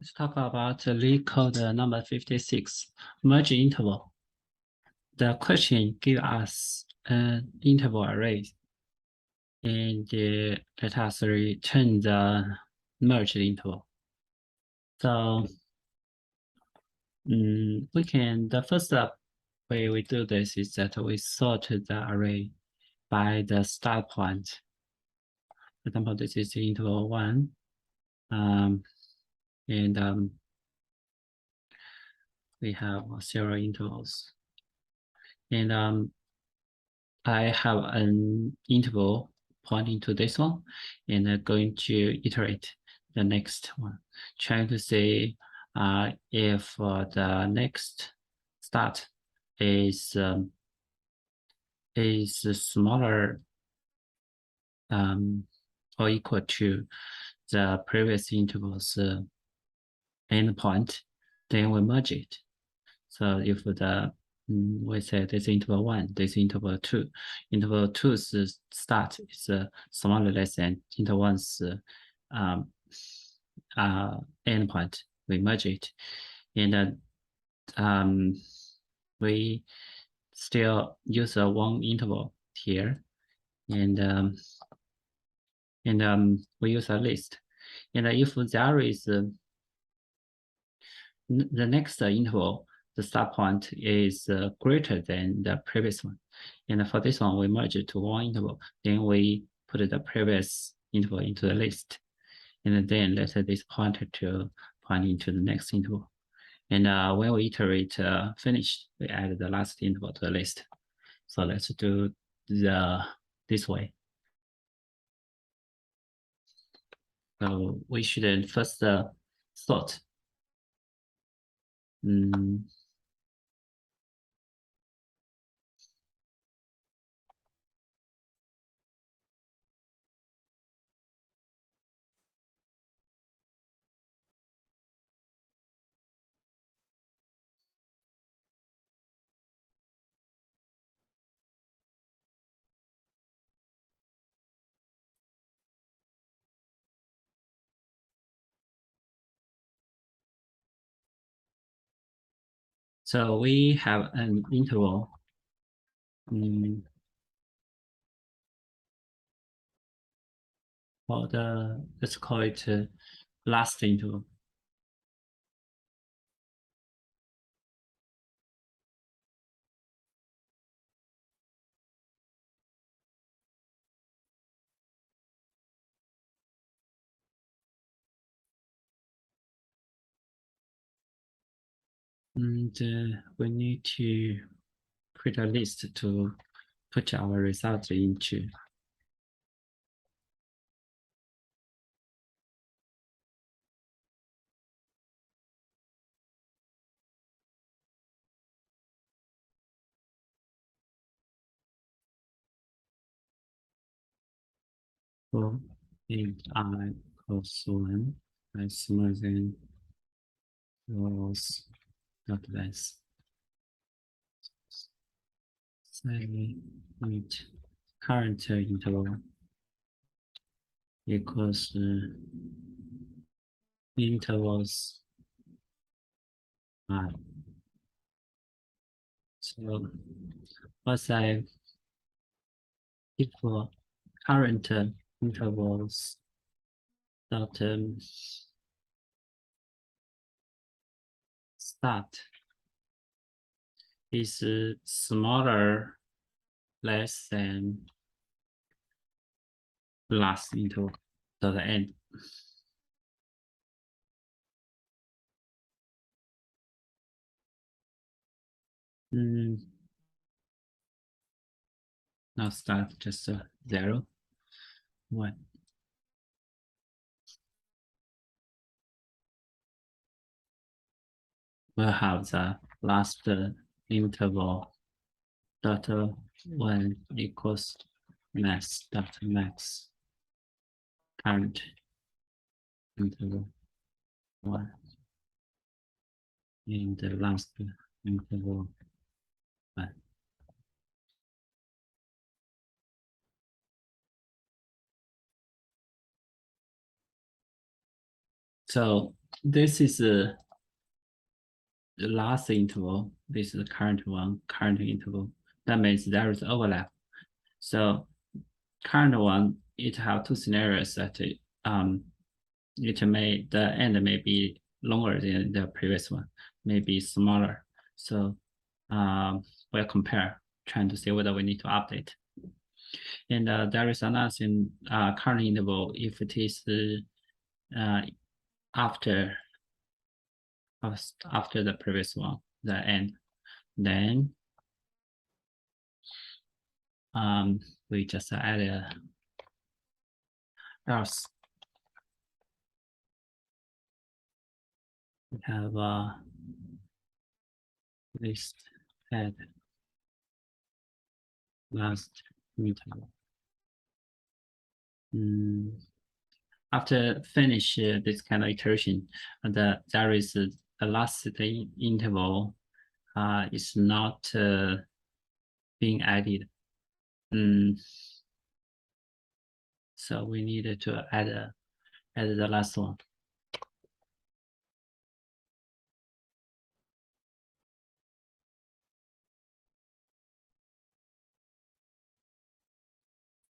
Let's talk about LeetCode code number 56, merge interval. The question gives us an interval array, and let us return the merged interval. So the first way we do this is that we sort the array by the start point. For example, this is interval 1, and we have 0 intervals. And I have an interval pointing to this one, and I'm going to iterate the next one, trying to see if the next start is smaller or equal to the previous interval's endpoint, then we merge it. So if we say this interval 1, this interval 2. Interval 2's start is smaller or less than interval 1's endpoint. We merge it, and we still use a one interval here, and we use a list. And if there is the next interval, the start point is greater than the previous one. And for this one, we merge it to one interval. Then we put the previous interval into the list. And then let this pointer to point into the next interval. And when we iterate finished, we add the last interval to the list. So let's do this way. So we should first sort. So we have an interval. Let's call it last interval. And we need to create a list to put our result into. So int I equals 1 is smaller than rows dot less. Say int current interval equals intervals I. So once I equal current intervals dot start is smaller, less than last interval to the end. Now start just 0, 1. We'll have the last interval dot 1 equals max dot max current interval 1 in the last interval 1. So this is the last interval. This is the current one, current interval. That means there is overlap. So current one, it have two scenarios that the end may be longer than the previous one, maybe smaller. So we'll compare, trying to see whether we need to update. And there is another thing, current interval, if it is after the previous one, the end, then we just add else. We have list add last interval. After finish this kind of iteration, there is a last interval is not being added. So we needed to add the last one.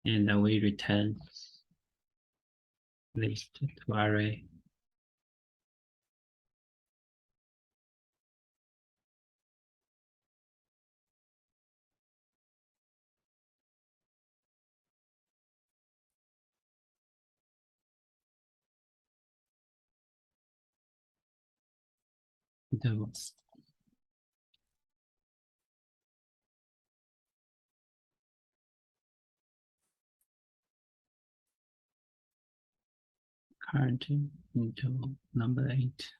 And then we return list to array. Intervals. Current interval number 8.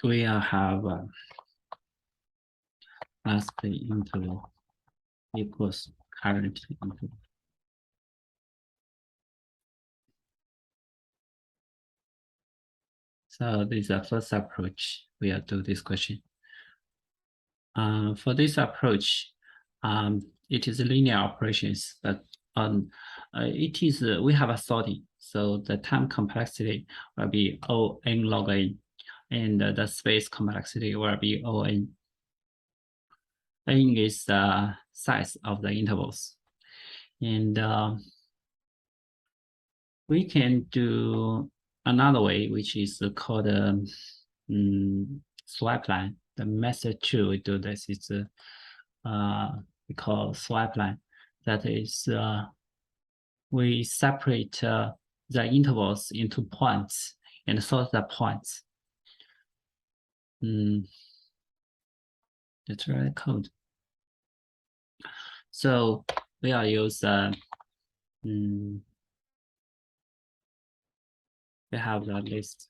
We have last interval equals current interval. So this is the first approach. We will do this question. For this approach, it is linear operations, but we have a sorting. So the time complexity will be O n log n, and the space complexity will be O n. N is the size of the intervals. And we can do another way, which is called swipe line. The method 2 we do this is we call swipe line. That is, we separate the intervals into points and sort the points. That's right code. So we are use we have the list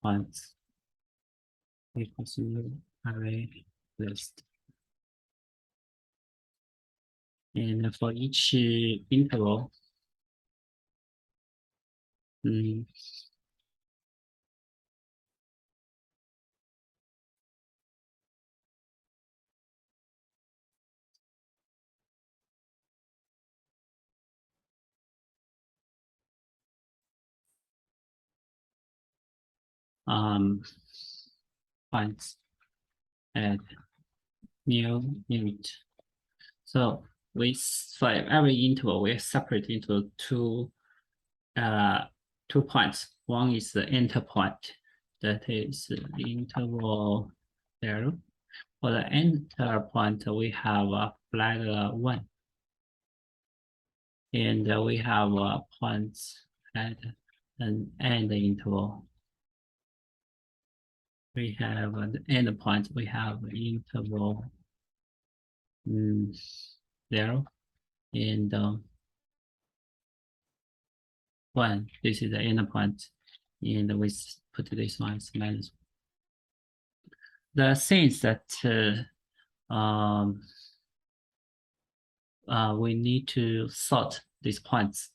points equals array list. And for each interval, points add new unit. So for every interval, we separate into two points. One is the enter point, that is interval 0. For the enter point, we have a flag 1. and we have points at an end interval. We have an endpoint. We have interval 0 and 1. This is the endpoint, and we put this one as minus. The things that we need to sort these points.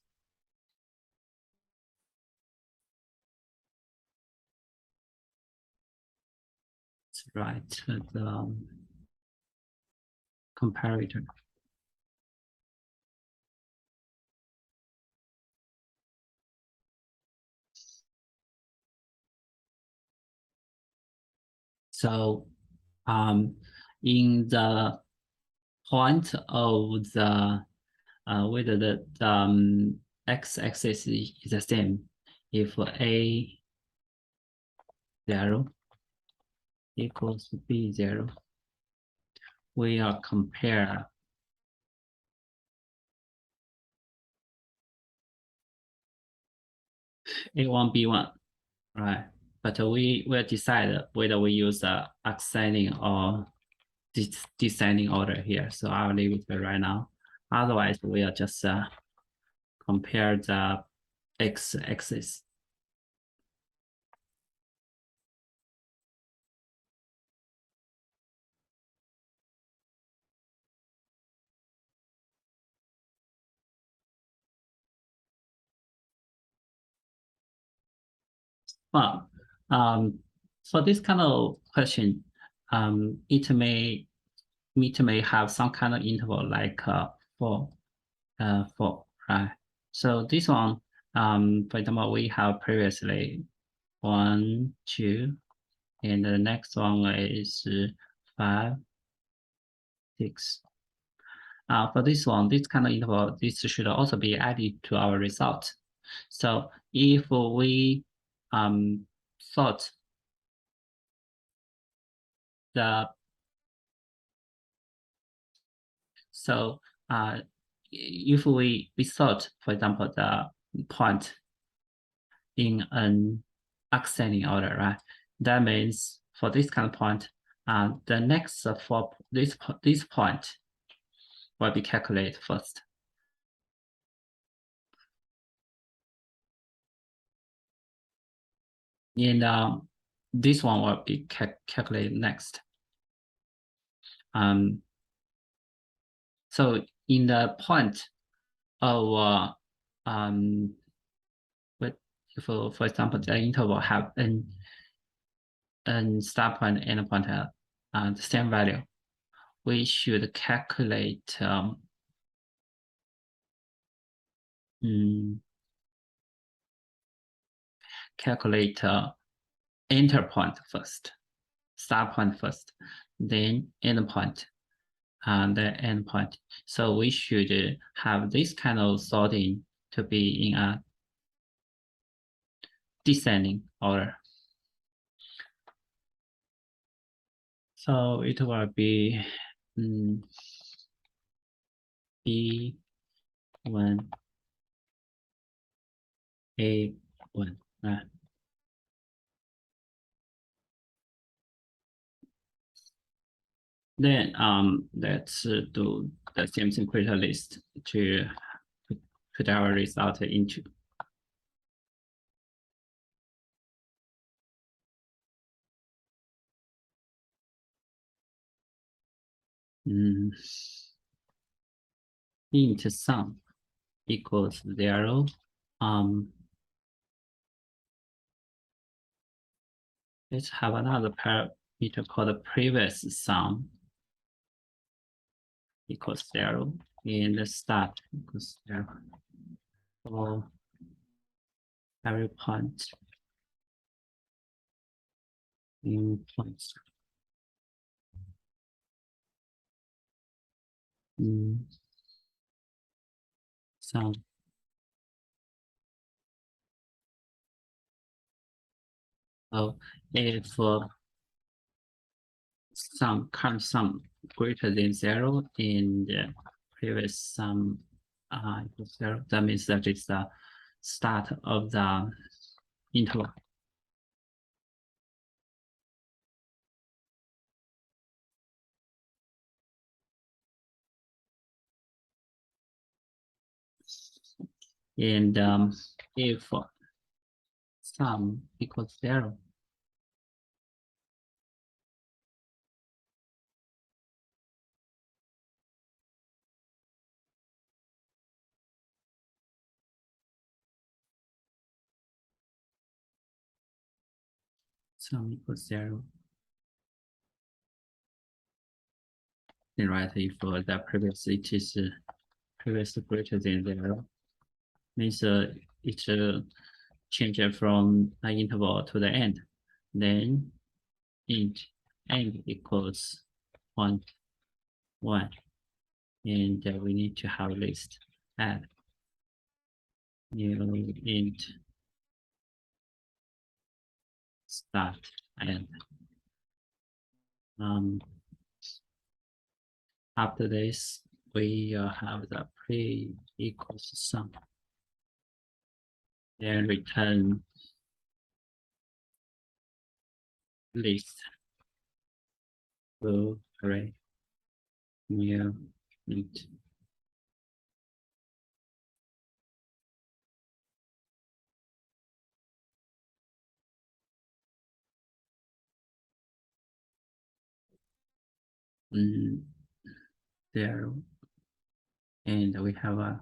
Let's write the comparator. So in the point of the whether the x-axis is the same, if a 0 equals b 0, we are compare a1 b1, right? But we will decide whether we use the ascending or descending order here. So I'll leave it right now. Otherwise, we'll just compare the x-axis. Well, for this kind of question, it may have some kind of interval like 4, 4, right? So this one, for example, we have previously 1, 2, and the next one is 5, 6. For this one, this kind of interval, this should also be added to our result. So if we sort the if we sort, for example, the point in an ascending order, right? That means for this kind of point, the next for this point will be calculated first. And this one will be calculated next. So in the point of but for example, the interval have n start point and end point the same value, we should calculate enter point first, start point first, then end point, and the end point. So we should have this kind of sorting to be in a descending order. So it will be B1, A1, right? Then let's do the Simpson Critter list to put our result into. Int sum equals 0. Let's have another parameter called previous sum equals 0, and the start equals 0. So every point in points. Sum. So if current sum greater than 0 and previous sum equals 0. That means that it's the start of the interval. And if sum equals 0, sum equals 0, then right, if the previous it is previous greater than 0, means it changes from an interval to the end. Then int end equals 1, 1, and we need to have list add new int start and after this we have the pre equals sum, then return list to array new int. There, and we have a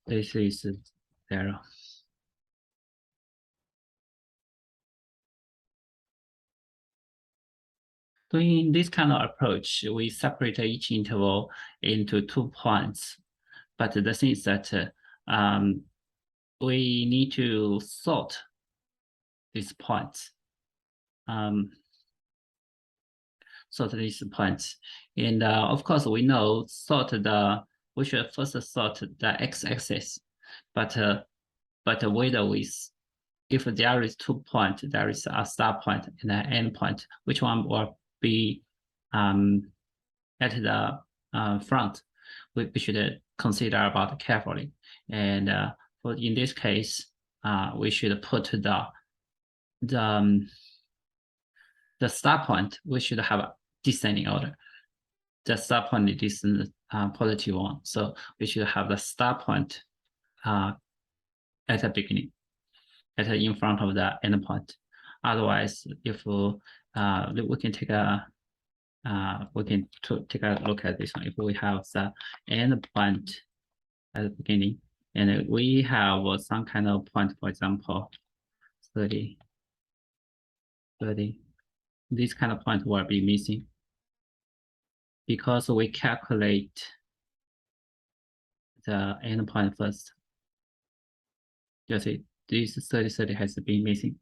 this is 0. Doing this kind of approach, we separate each interval into 2 points. But the thing is that we need to sort these points. Sort these points. And of course, we know we should first sort the x-axis. But if there is 2 points, there is a start point and an end point, which one will be at the front? We should consider about carefully. And in this case, we should put the start point. We should have a descending order. The start point is positive 1, so we should have the start point at the beginning, in front of the end point. Otherwise, if we can take a take a look at this one. If we have the end point at the beginning, and we have some kind of point, for example, 30, this kind of point will be missing because we calculate the end point first. You see, this 30 has been missing.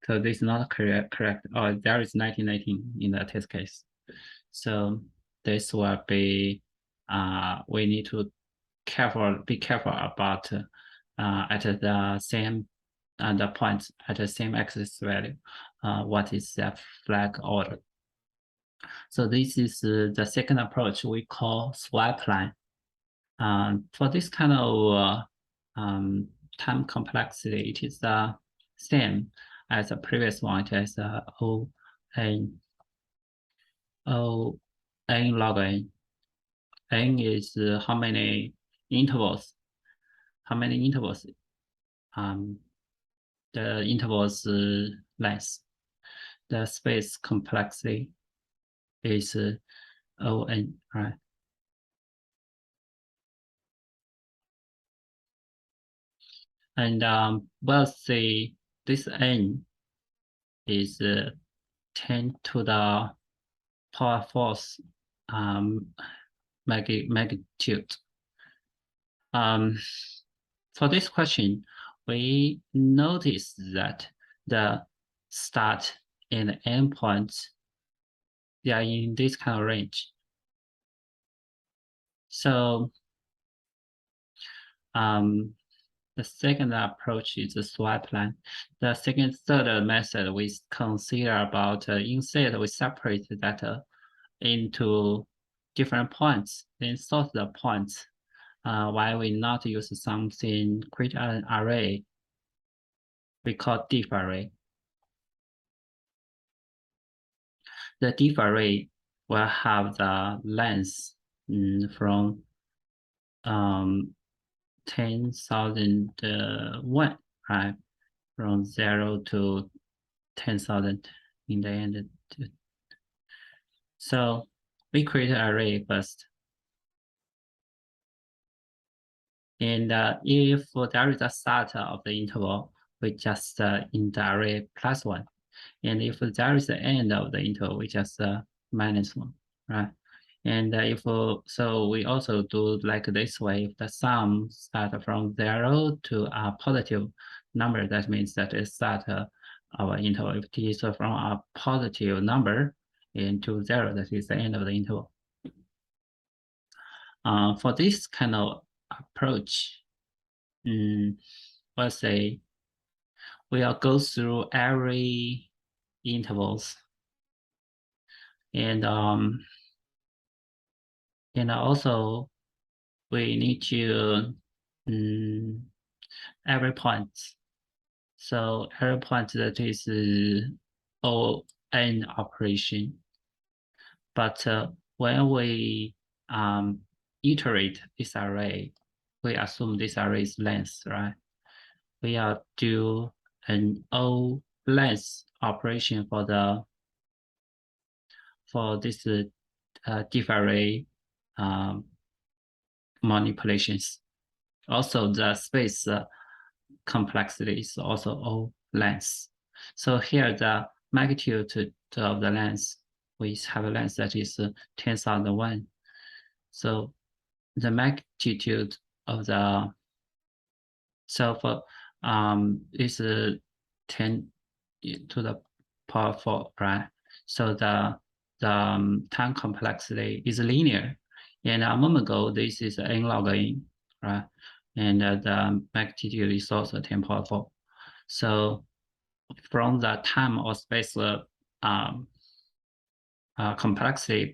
So this is not correct, or there is 1919 in the test case. So this will be, we need to be careful about at the same the points at the same axis value, what is the flag order. So this is the second approach we call swipe line. For this kind of time complexity, it is the same as the previous one. It is O n log n. N is how many intervals. The intervals length. The space complexity is O(n), right? And we'll see this n is 10 to the power 4th magnitude. For this question, we notice that the start and the end points, they are in this kind of range. So the second approach is the swipe line. The third method we consider about instead we separate that into different points, then sort the points why we not use something create an array we call diff array. The diff array will have the length from 10,001, right? From 0 to 10,000 in the end. So we create an array first. And if there is a start of the interval, we just in the array +1. And if there is the end of the interval, we just -1, right? And so we also do like this way. If the sum start from 0 to a positive number, that means that it start our interval. If it is from a positive number into 0, that is the end of the interval. For this kind of approach, let's say we'll go through every intervals and also we need to every point. So every point that is O n operation. But when we iterate this array, we assume this array is length, right? We are do an O length operation for this diff array manipulations. Also, the space complexity is also O length. So here the magnitude of the length, we have a length that is 10,001. So the magnitude of the is 10 to the power 4, right? So the time complexity is linear. And a moment ago, this is n log n, right? And the magnitude is also 10 power 4. So from the time or space complexity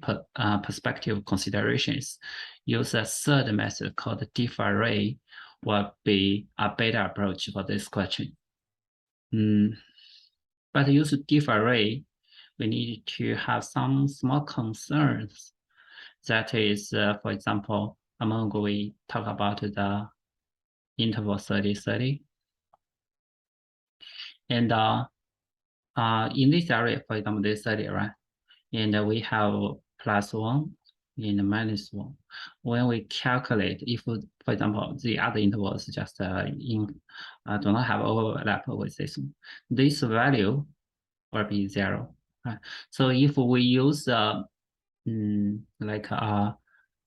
perspective considerations, use a third method called diff array will be a better approach for this question. But use diff array, we need to have some small concerns. That is, for example, a moment ago we talk about the interval 30-30. And in this area, for example, this 30, right? And we have +1 and -1. When we calculate, if, for example, the other intervals just do not have overlap with this one, this value will be 0. Right? So if we use like a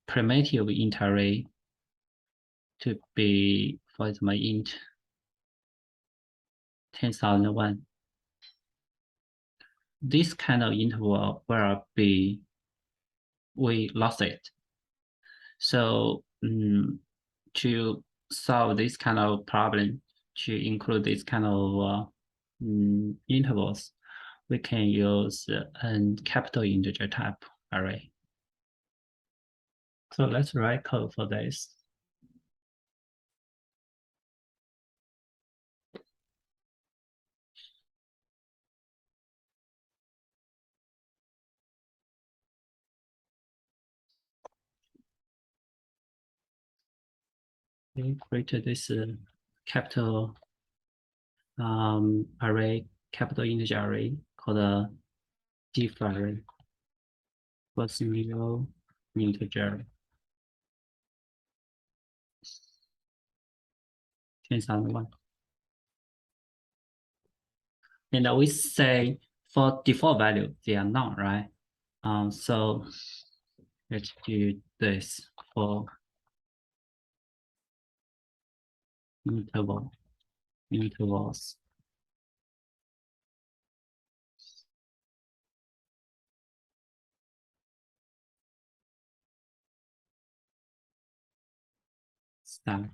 primitive int array to be, for example, int 10,001, this kind of interval will be, we lost it. So to solve this kind of problem, to include this kind of intervals, we can use a capital integer type array. So let's write code for this. We created this capital array, capital integer array called a diff array for single integer 10,001. And we say for default value, they are none, right? So let's do this for intervals. Start.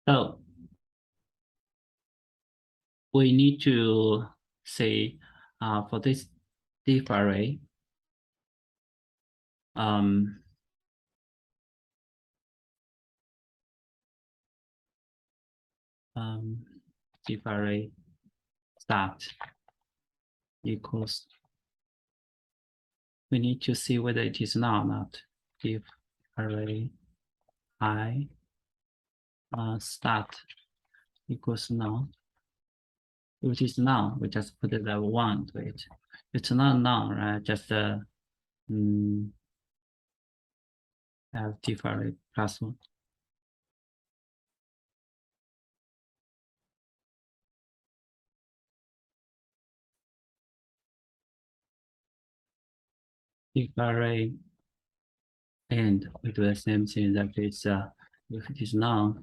So we need to say for this diff array, diff array start equals, we need to see whether it is null or not. Diff array I start equals null. If it is null, we just put the 1 to it. If it's not null, right? Just have diff array plus 1. Diff array, and we do the same thing. That is, if it is null,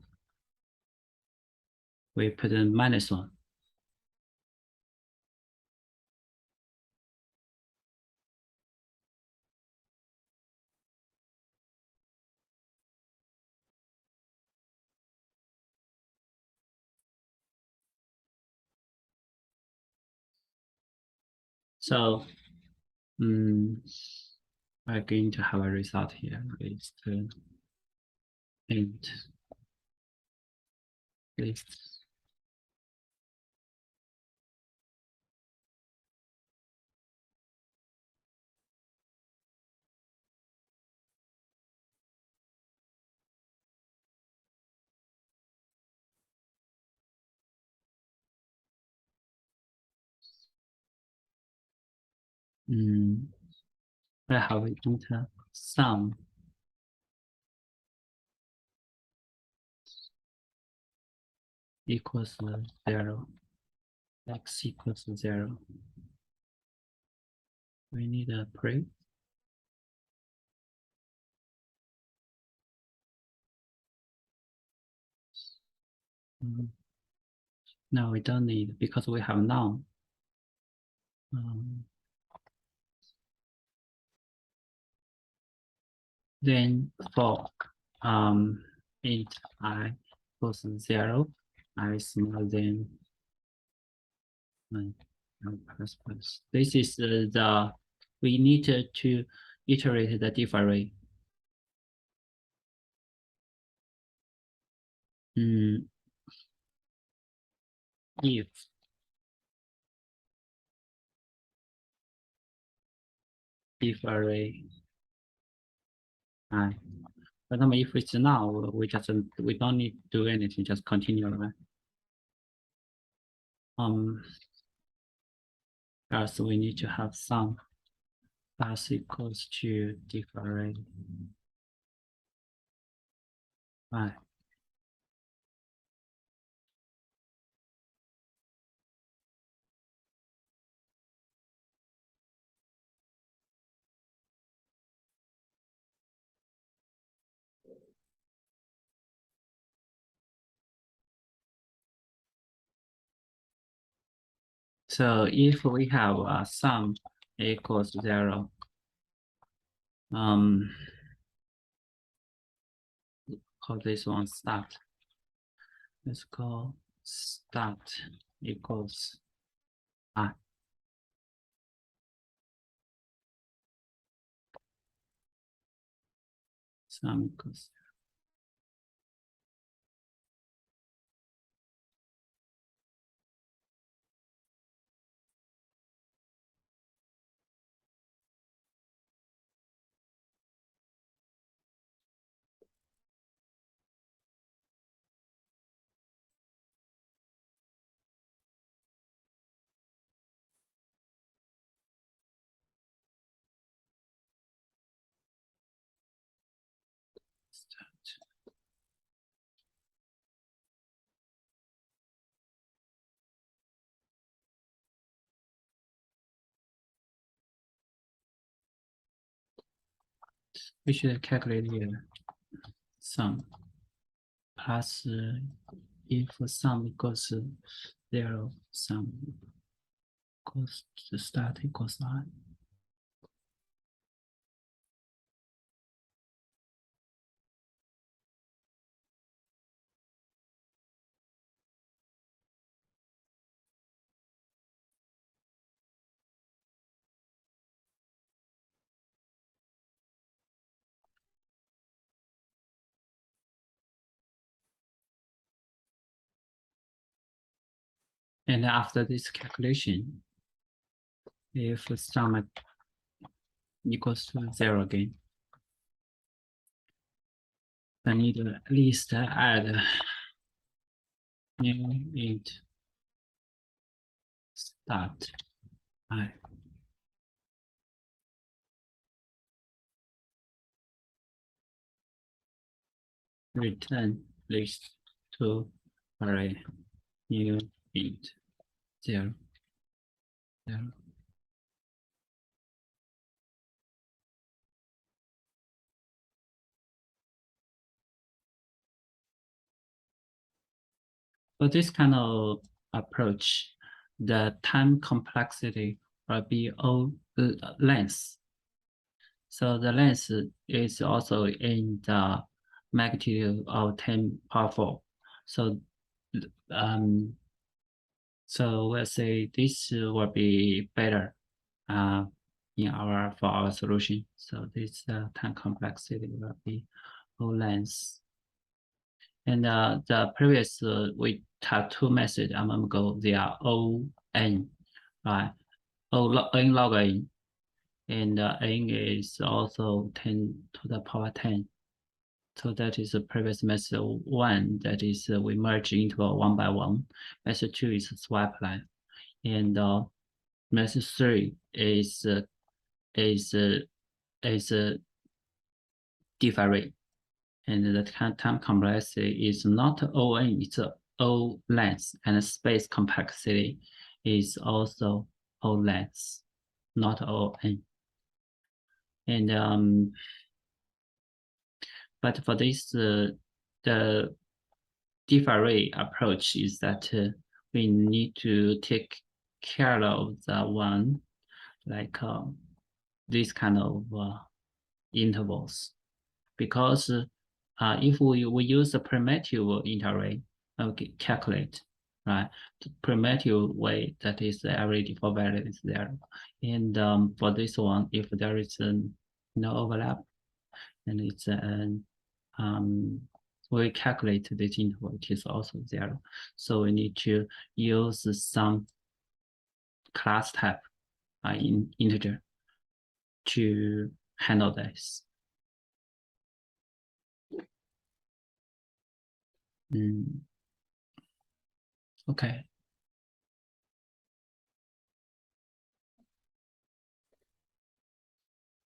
we put in -1. So we're going to have a result here. It's int list. I have int sum equals 0, x equals 0. We need a break. No, we don't need, because we have none. Then for int I equals 0, I smaller than plus plus. This is we need to iterate the diff array. If diff array I. For example, if it's now, we don't need to do anything, just continue, right? First we need to have sum plus equals to diff array I. So if we have a sum equals 0, call this one start. Let's call start equals I. Sum equals. We should calculate here sum plus if sum equals 0, sum equals to start equals I. And after this calculation, if sum equals to 0 again, I need to at least add new int start I. Return list to array new int 0 0. For this kind of approach, the time complexity will be O length. So the length is also in the magnitude of 10 power 4. So so we'll say this will be better for our solution. So this time complexity will be O length. And the previous we have two methods a moment ago. They are O n, right? N log n, and n is also 10 to the power 10. So that is the previous method 1. That is we merge into a 1 by 1. Method 2 is swipe line, and method 3 is diff array. And the time complexity is not O(n), it's O length, and space complexity is also O length, not O(n). And but for this, the diff array approach is that we need to take care of the one like this kind of intervals, because if we use the primitive interarray, calculate, right? The primitive way, that is every default value is 0. And for this one, if there is no overlap, then it's we calculate this interval, it is also 0. So we need to use some class type in integer to handle this. Okay.